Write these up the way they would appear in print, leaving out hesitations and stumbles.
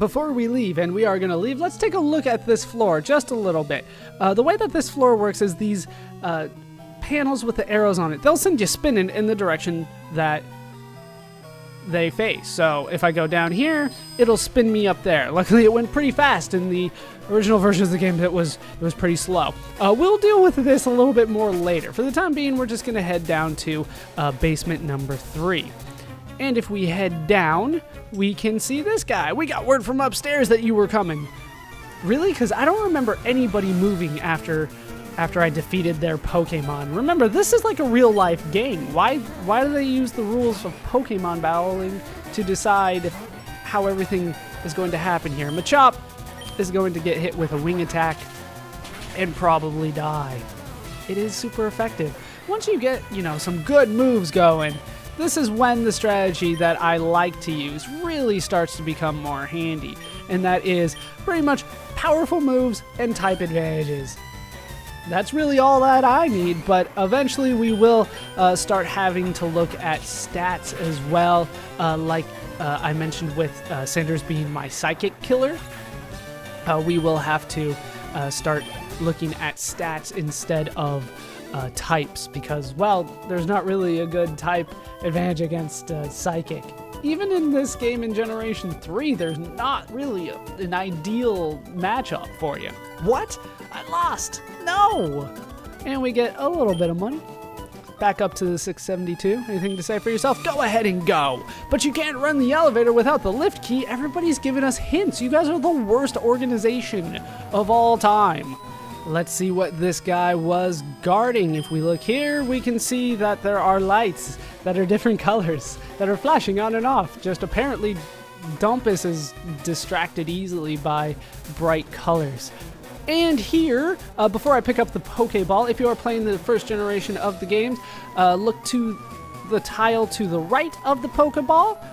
before we leave, and we are going to leave, let's take a look at this floor just a little bit. The way that this floor works is these panels with the arrows on it. They'll send you spinning in the direction that they face. So if I go down here, it'll spin me up there. Luckily, it went pretty fast. In the original version of the game, it was pretty slow. We'll deal with this a little bit more later. For the time being, we're just going to head down to basement number 3. And if we head down, we can see this guy. We got word from upstairs that you were coming. Really? Because I don't remember anybody moving after I defeated their Pokemon. Remember, this is like a real-life game. Why do they use the rules of Pokemon battling to decide how everything is going to happen here? Machop is going to get hit with a wing attack and probably die. It is super effective. Once you get, some good moves going, this is when the strategy that I like to use really starts to become more handy. And that is pretty much powerful moves and type advantages. That's really all that I need, but eventually we will start having to look at stats as well, like I mentioned with Sanders being my psychic killer. We will have to start looking at stats instead of types because, well, there's not really a good type advantage against psychic. Even in this game in Generation 3, there's not really an ideal matchup for you. What? I lost! No! And we get a little bit of money. Back up to the 672. Anything to say for yourself? Go ahead and go! But you can't run the elevator without the lift key. Everybody's giving us hints. You guys are the worst organization of all time. Let's see what this guy was guarding. If we look here, we can see that there are lights that are different colors that are flashing on and off. Just apparently, Dumpus is distracted easily by bright colors. And here, before I pick up the Pokeball, if you are playing the first generation of the games, look to the tile to the right of the Pokeball,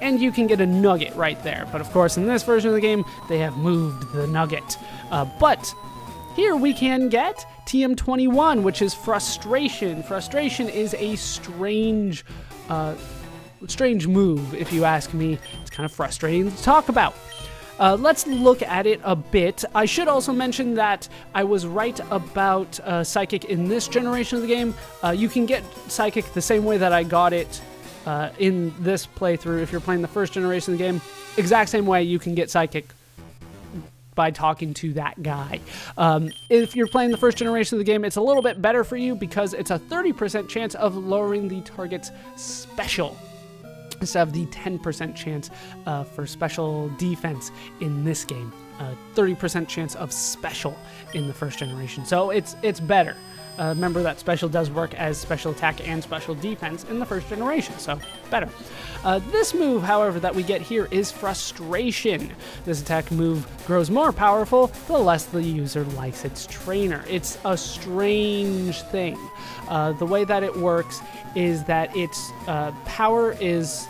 and you can get a nugget right there. But of course, in this version of the game, they have moved the nugget. But here we can get TM21, which is frustration. Frustration is a strange move, if you ask me. It's kind of frustrating to talk about. Let's look at it a bit. I should also mention that I was right about Psychic in this generation of the game. You can get Psychic the same way that I got it in this playthrough. If you're playing the first generation of the game, exact same way you can get Psychic by talking to that guy. If you're playing the first generation of the game, it's a little bit better for you because it's a 30% chance of lowering the target's special instead of the 10% chance for special defense in this game. 30% chance of special in the first generation. So it's better. Remember that special does work as special attack and special defense in the first generation, so better. This move, however, that we get here is frustration. This attack move grows more powerful the less the user likes its trainer. It's a strange thing. The way that it works is that its power is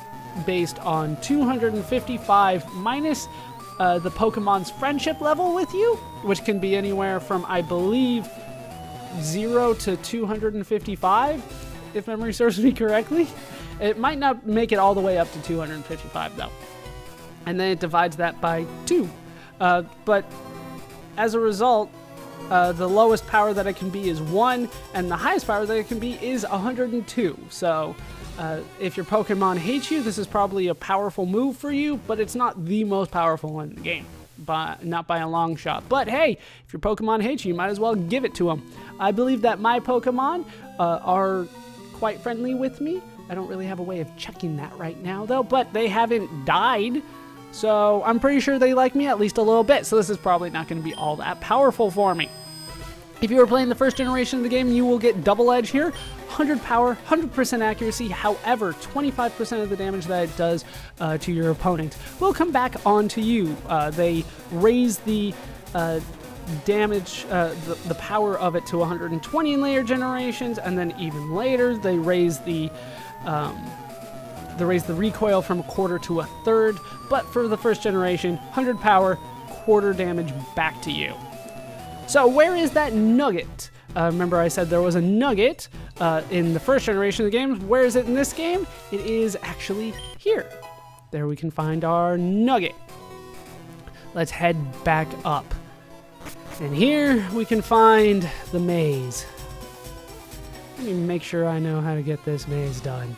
based on 255 minus the Pokemon's friendship level with you, which can be anywhere from, I believe, 0 to 255, if memory serves me correctly. It might not make it all the way up to 255, though. And then it divides that by 2. But as a result, the lowest power that it can be is 1, and the highest power that it can be is 102. So if your Pokemon hates you, this is probably a powerful move for you, but it's not the most powerful in the game. Not by a long shot. But hey, if your Pokemon hates you, you might as well give it to them. I believe that my Pokemon are quite friendly with me. I don't really have a way of checking that right now, though, but they haven't died. So I'm pretty sure they like me at least a little bit. So this is probably not going to be all that powerful for me. If you were playing the first generation of the game, you will get double edge here. 100 power, 100% accuracy. However, 25% of the damage that it does to your opponent will come back onto you. They raise the damage, the power of it to 120 in later generations, and then even later they raise the recoil from a quarter to a third. But for the first generation, 100 power, quarter damage back to you. So where is that nugget? Remember I said there was a nugget in the first generation of the game. Where is it in this game? It is actually here. There we can find our nugget. let's head back up. And here we can find the maze. Let me make sure I know how to get this maze done.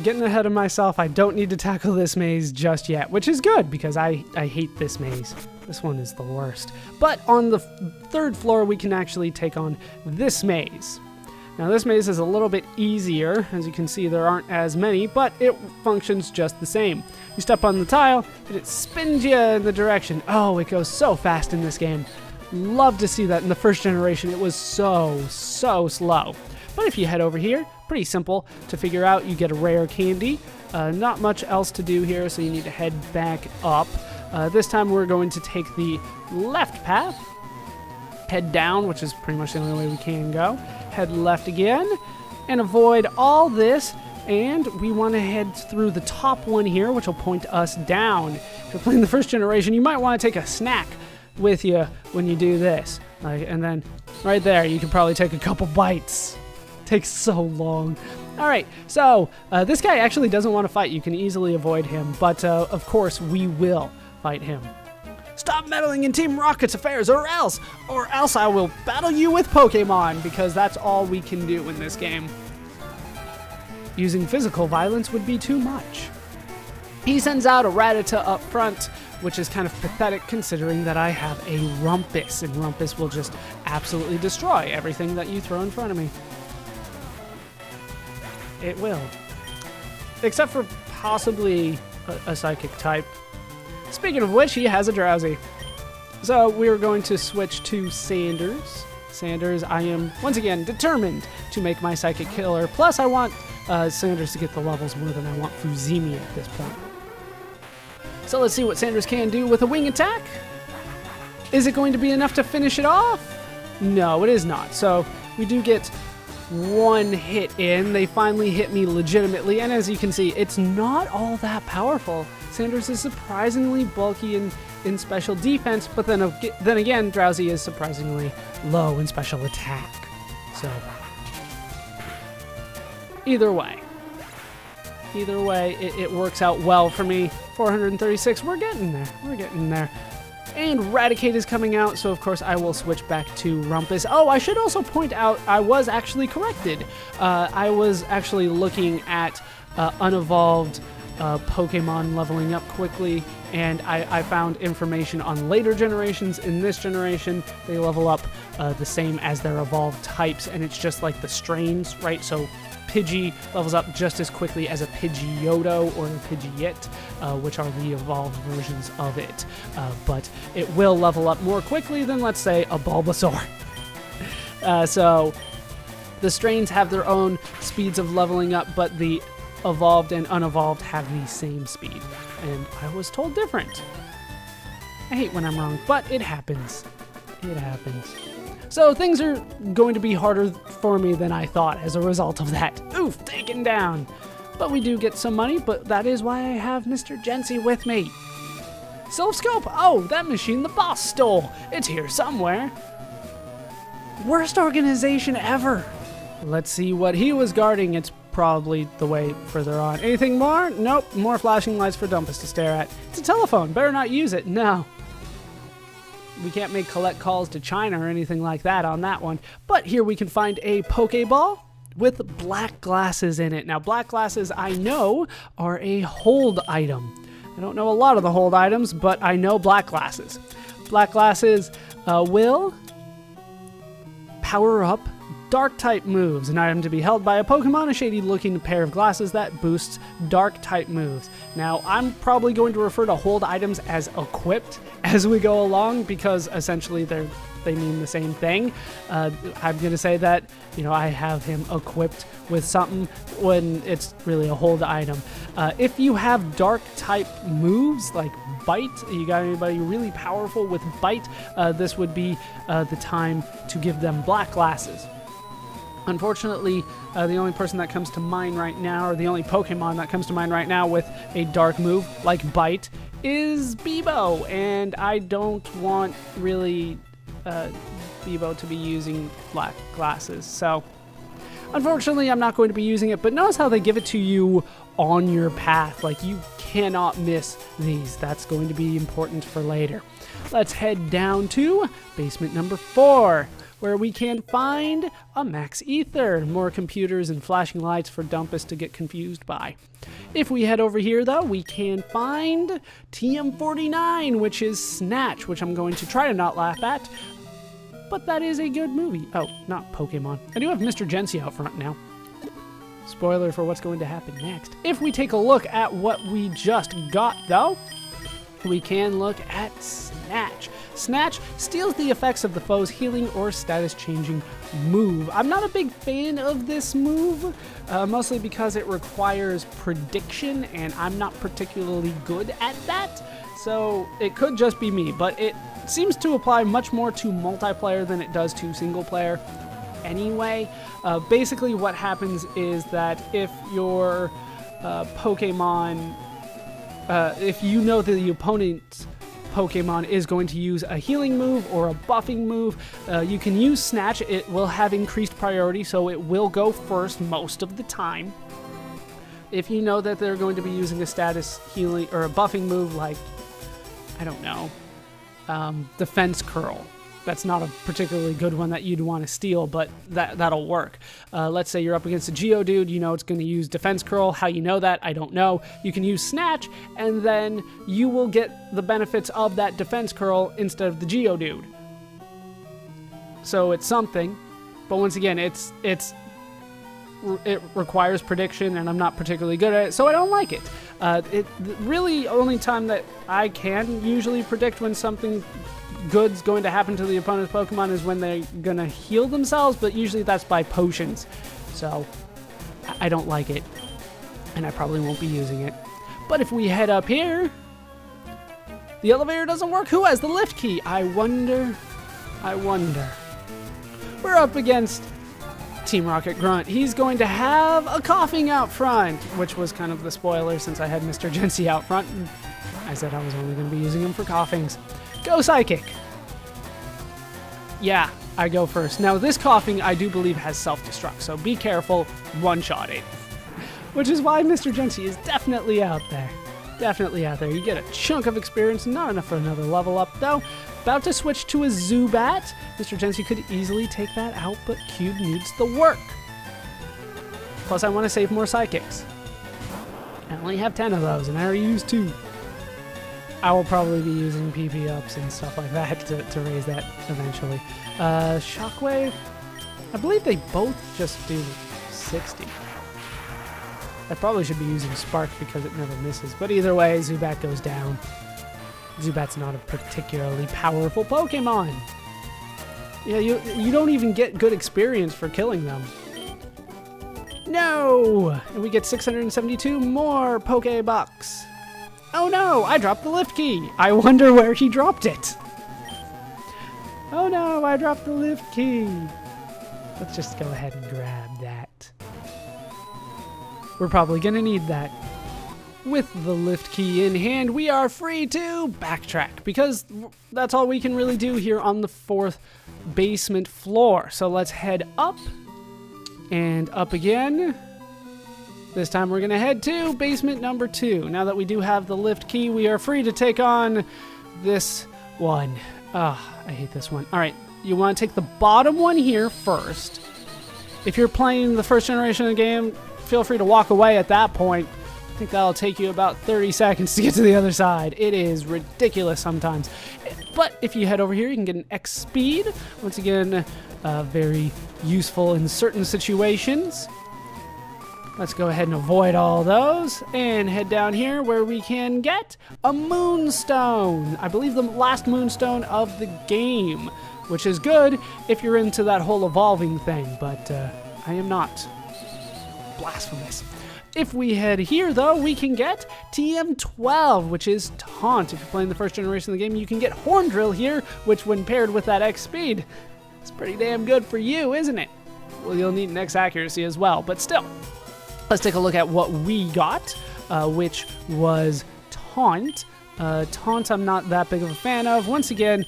Getting ahead of myself, I don't need to tackle this maze just yet, which is good because I hate this maze. This one is the worst. But on the third floor, we can actually take on this maze. Now this maze is a little bit easier. As you can see, there aren't as many, but it functions just the same. You step on the tile, and it spins you in the direction. Oh, it goes so fast in this game. Love to see that. In the first generation, it was so slow. But if you head over here, pretty simple to figure out. You get a rare candy. Not much else to do here, so you need to head back up. This time we're going to take the left path. Head down, which is pretty much the only way we can go. Head left again, and avoid all this. And we want to head through the top one here, which will point us down. If you're playing the first generation, you might want to take a snack with you when you do this. And then right there, you can probably take a couple bites. Takes so long. All right, so this guy actually doesn't want to fight. You can easily avoid him, but of course we will fight him. Stop meddling in Team Rocket's affairs, or else I will battle you with Pokemon, because that's all we can do in this game. Using physical violence would be too much. He sends out a Rattata up front, which is kind of pathetic considering that I have a Rumpus, and Rumpus will just absolutely destroy everything that you throw in front of me. It will. Except for possibly a Psychic type. Speaking of which, he has a Drowsy. So we're going to switch to Sanders. Sanders, I am, once again, determined to make my Psychic killer. Plus, I want Sanders to get the levels more than I want Fuzimi at this point. So let's see what Sanders can do with a wing attack. Is it going to be enough to finish it off? No, it is not. So we do get one hit in. They finally hit me legitimately, and as you can see, it's not all that powerful. Sanders is surprisingly bulky in special defense, but then again, Drowsy is surprisingly low in special attack. So either way, it works out well for me. 436, we're getting there. And Raticate is coming out, so of course I will switch back to Rumpus. Oh, I should also point out I was actually corrected. I was actually looking at unevolved Pokemon leveling up quickly, and I found information on later generations. In this generation, they level up the same as their evolved types, and it's just like the strains, right? So Pidgey levels up just as quickly as a Pidgeotto or a Pidgeot, which are the evolved versions of it. But it will level up more quickly than, let's say, a Bulbasaur. So the strains have their own speeds of leveling up, but the evolved and unevolved have the same speed. And I was told different. I hate when I'm wrong, but it happens. It happens. So things are going to be harder for me than I thought as a result of that. Oof, taken down. But we do get some money, but that is why I have Mr. Jency with me. Silphscope? Oh, that machine the boss stole. It's here somewhere. Worst organization ever. Let's see what he was guarding. It's probably the way further on. Anything more? Nope, more flashing lights for Dumpus to stare at. It's a telephone. Better not use it. No. We can't make collect calls to China or anything like that on that one. But here we can find a Pokeball with black glasses in it. Now, black glasses, I know, are a hold item. I don't know a lot of the hold items, but I know black glasses. Black glasses will power up Dark-type moves, an item to be held by a Pokemon, a shady-looking pair of glasses that boosts Dark-type moves. Now, I'm probably going to refer to hold items as equipped as we go along, because essentially they mean the same thing. I'm going to say that, I have him equipped with something when it's really a hold item. If you have Dark-type moves, like Bite, you got anybody really powerful with Bite, this would be the time to give them black glasses. Unfortunately, the only person that comes to mind right now, or the only Pokemon that comes to mind right now with a dark move like Bite, is Bebo, and I don't want really Bebo to be using black glasses. So, unfortunately, I'm not going to be using it, but notice how they give it to you on your path. Like, you cannot miss these. That's going to be important for later. Let's head down to basement number 4, where we can find a max ether. More computers and flashing lights for Dumpus to get confused by. If we head over here, though, we can find TM49, which is Snatch, which I'm going to try to not laugh at. But that is a good movie. Oh, not Pokemon. I do have Mr. Gensi out front now. Spoiler for what's going to happen next. If we take a look at what we just got, though, we can look at Snatch. Snatch steals the effects of the foe's healing or status-changing move. I'm not a big fan of this move, mostly because it requires prediction, and I'm not particularly good at that. So it could just be me, but it seems to apply much more to multiplayer than it does to single player. Anyway, basically what happens is that if your Pokemon, if you know that the opponent's Pokemon is going to use a healing move or a buffing move, you can use Snatch. It will have increased priority, so it will go first most of the time. If you know that they're going to be using a status healing or a buffing move like, I don't know, Defense Curl. That's not a particularly good one that you'd want to steal, but that'll work. Let's say you're up against a Geodude, you know it's going to use Defense Curl. How you know that, I don't know. You can use Snatch, and then you will get the benefits of that Defense Curl instead of the Geodude. So it's something, but once again, it requires prediction, and I'm not particularly good at it, so I don't like it. Really, only time that I can usually predict when something good's going to happen to the opponent's Pokemon is when they're going to heal themselves, but usually that's by potions. So I don't like it, and I probably won't be using it. But if we head up here, the elevator doesn't work. Who has the lift key? I wonder. We're up against Team Rocket Grunt. He's going to have a coughing out front, which was kind of the spoiler since I had Mr. Gensi out front. And I said I was only going to be using him for coughings. Go Psychic! Yeah, I go first. Now, this coughing, I do believe, has self-destruct, so be careful, one-shot it. Which is why Mr. Gensi is definitely out there. Definitely out there. You get a chunk of experience, not enough for another level up, though. About to switch to a Zubat. Mr. Gensi could easily take that out, but Cube needs the work. Plus, I want to save more Psychics. I only have 10 of those, and I already used 2. I will probably be using PP ups and stuff like that to raise that eventually. Shockwave, I believe they both just do 60. I probably should be using Spark because it never misses, but either way, Zubat goes down. Zubat's not a particularly powerful Pokemon. Yeah, you don't even get good experience for killing them. No! And we get 672 more Pokebucks. Oh no, I dropped the lift key. I wonder where he dropped it. Oh no, I dropped the lift key. Let's just go ahead and grab that. We're probably gonna need that. With the lift key in hand, we are free to backtrack because that's all we can really do here on the 4th basement floor. So let's head up and up again. This time we're going to head to basement number 2. Now that we do have the lift key, we are free to take on this one. I hate this one. All right, you want to take the bottom one here first. If you're playing the first generation of the game, feel free to walk away at that point. I think that'll take you about 30 seconds to get to the other side. It is ridiculous sometimes. But if you head over here, you can get an X speed. Once again, very useful in certain situations. Let's go ahead and avoid all those and head down here where we can get a Moonstone. I believe the last Moonstone of the game, which is good if you're into that whole evolving thing, but I am not. Blasphemous. If we head here, though, we can get TM12, which is Taunt. If you're playing the first generation of the game, you can get Horn Drill here, which when paired with that X speed, it's pretty damn good for you, isn't it? Well, you'll need an X accuracy as well, but still. Let's take a look at what we got, which was Taunt. Taunt I'm not that big of a fan of. Once again,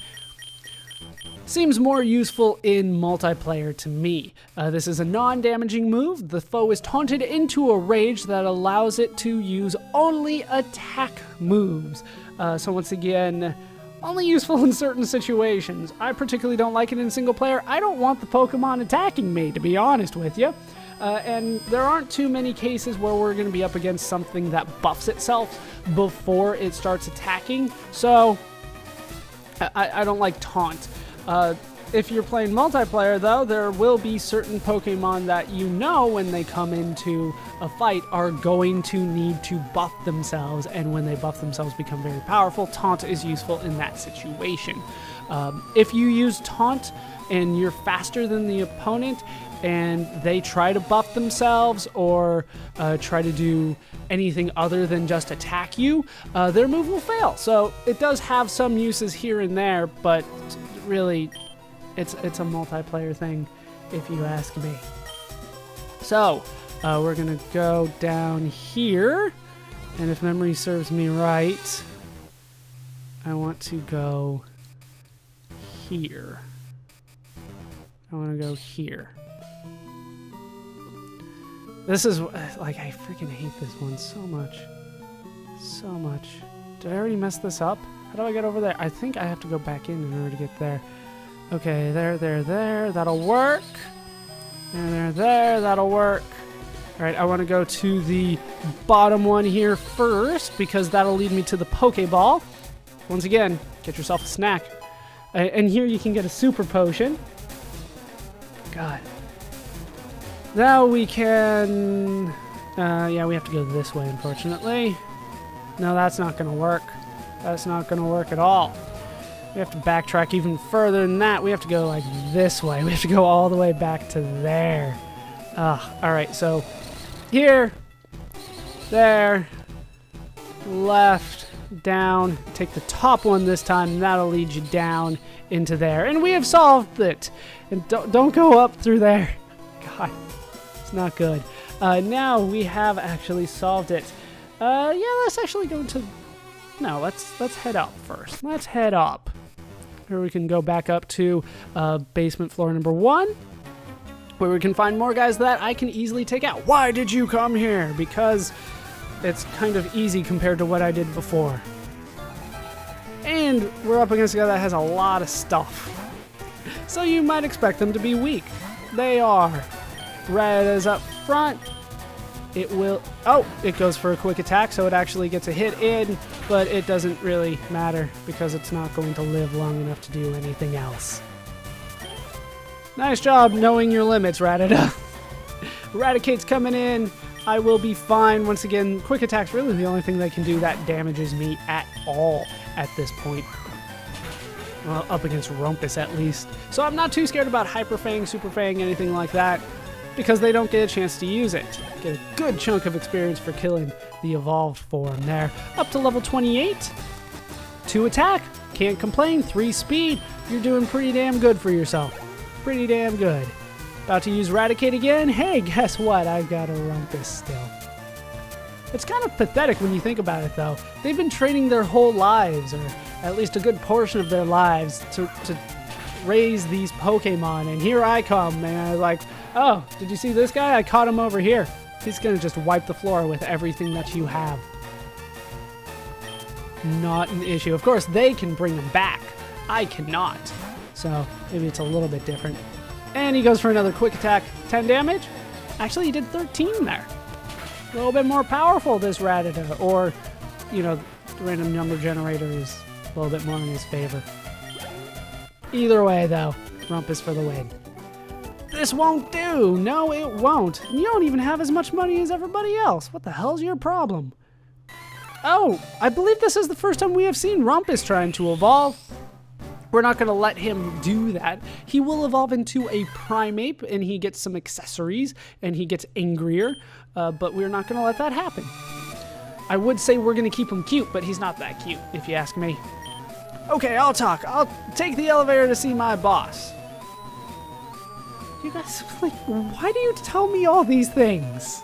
seems more useful in multiplayer to me. This is a non-damaging move. The foe is taunted into a rage that allows it to use only attack moves. So once again, Only useful in certain situations. I particularly don't like it in single player. I don't want the Pokemon attacking me, to be honest with you. And there aren't too many cases where we're going to be up against something that buffs itself before it starts attacking. So I don't like Taunt. If you're playing multiplayer, though, there will be certain Pokemon that you know when they come into a fight are going to need to buff themselves, and when they buff themselves become very powerful. Taunt is useful in that situation. If you use Taunt and you're faster than the opponent and they try to buff themselves or try to do anything other than just attack you, their move will fail. So it does have some uses here and there, but really it's a multiplayer thing, if you ask me. So we're gonna go down here, and if memory serves me right, I want to go here. I want to go here. This is, like, I freaking hate this one so much. So much. Did I already mess this up? How do I get over there? I think I have to go back in order to get there. Okay, there, that'll work. There, that'll work. All right, I want to go to the bottom one here first, because that'll lead me to the Pokeball. Once again, get yourself a snack. And here you can get a super potion. God. Now we can... yeah, we have to go this way, unfortunately. No, that's not going to work. That's not going to work at all. We have to backtrack even further than that. We have to go like this way. We have to go all the way back to there. Alright, so here, there, left, down. Take the top one this time, and that'll lead you down into there. And we have solved it. And don't go up through there. God, it's not good. Now we have actually solved it. Yeah, let's actually go to... No, let's head up first. Let's head up. Here we can go back up to basement floor number 1, where we can find more guys that I can easily take out. Why did you come here? Because it's kind of easy compared to what I did before. And we're up against a guy that has a lot of stuff. So you might expect them to be weak. They are. Red is up front. It will... Oh, it goes for a quick attack, so it actually gets a hit in, but it doesn't really matter because it's not going to live long enough to do anything else. Nice job knowing your limits, Rattata. Eradicate's coming in. I will be fine. Once again, quick attack's really the only thing that can do that damages me at all at this point. Well, up against Rumpus at least. So I'm not too scared about Hyper Fang, Super Fang, anything like that, because they don't get a chance to use it. Get a good chunk of experience for killing the evolved form there. Up to level 28. 2 attack. Can't complain. 3 speed. You're doing pretty damn good for yourself. Pretty damn good. About to use Raticate again. Hey, guess what? I've got a Rumpus still. It's kind of pathetic when you think about it, though. They've been training their whole lives, or at least a good portion of their lives, to raise these Pokemon, and here I come, and I'm like, oh, did you see this guy? I caught him over here. He's gonna just wipe the floor with everything that you have. Not an issue. Of course, they can bring him back. I cannot. So maybe it's a little bit different. And he goes for another quick attack. 10 damage? Actually, he did 13 there. A little bit more powerful, this Rattata. Or, you know, the random number generator is a little bit more in his favor. Either way, though, Rumpus for the win. This won't do. No, it won't. And you don't even have as much money as everybody else. What the hell's your problem? Oh, I believe this is the first time we have seen Rumpus trying to evolve. We're not going to let him do that. He will evolve into a Primeape, and he gets some accessories, and he gets angrier, but we're not going to let that happen. I would say we're going to keep him cute, but he's not that cute, if you ask me. Okay, I'll talk. I'll take the elevator to see my boss. You guys, like, why do you tell me all these things?